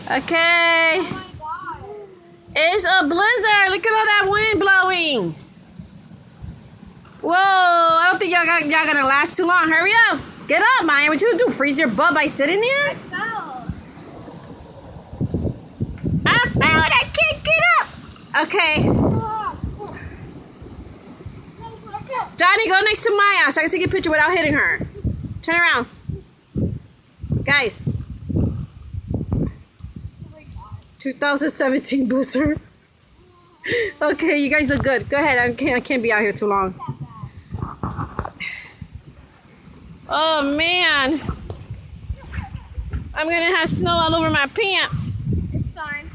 Okay. Oh my god. It's a blizzard. Look at all that wind blowing. Whoa, I don't think y'all gonna last too long. Hurry up. Get up, Maya. What you gonna do? Freeze your butt by sitting I here? fell. I fell and I can't get up. Okay. Johnny, go next to Maya so I can take a picture without hitting her. Turn around. Guys. 2017 blizzard. Okay, you guys look good. Go ahead. I can't be out here too long. Oh, man. I'm going to have snow all over my pants. It's fine.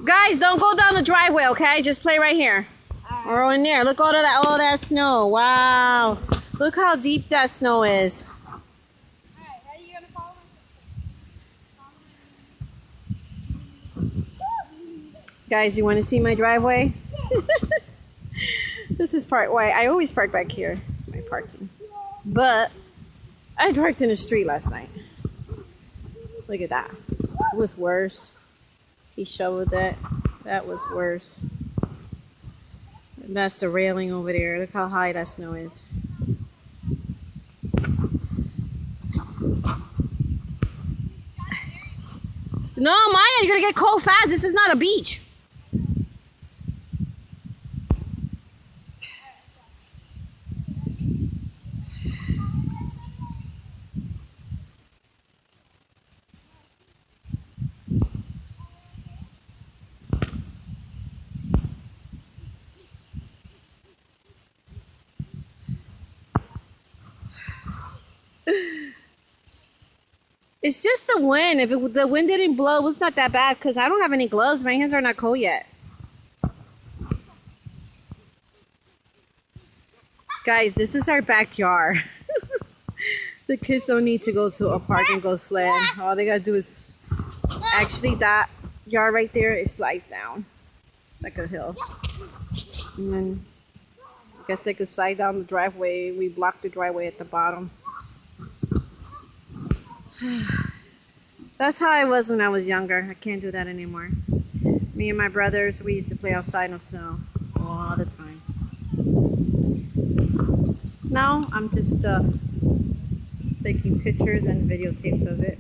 Guys, don't go down the driveway, okay? Just play right here. Or in there. Look all that snow. Wow. Look how deep that snow is. Alright, are you gonna follow Guys, you want to see my driveway? This is part why I always park back here. It's my parking. But I parked in the street last night. Look at that. It was worse. He shoveled it. That was worse. And that's the railing over there. Look how high that snow is. No, Maya, you're gonna get cold fast. This is not a beach. It's just the wind. If the wind didn't blow, it's not that bad because I don't have any gloves. My hands are not cold yet. Guys, this is our backyard. The kids don't need to go to a park and go sled. All they gotta do is actually that yard right there, it slides down. It's like a hill. And then I guess they could slide down the driveway. We blocked the driveway at the bottom. That's how I was when I was younger. I can't do that anymore. Me and my brothers, we used to play outside in the snow all the time. Now I'm just taking pictures and videotapes of it.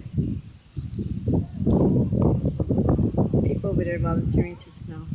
There's people over there volunteering to snow.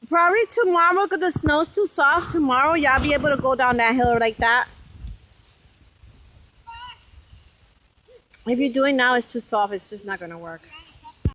Probably tomorrow because the snow's too soft. Tomorrow y'all be able to go down that hill like that. If you're doing now, it's too soft. It's just not gonna work.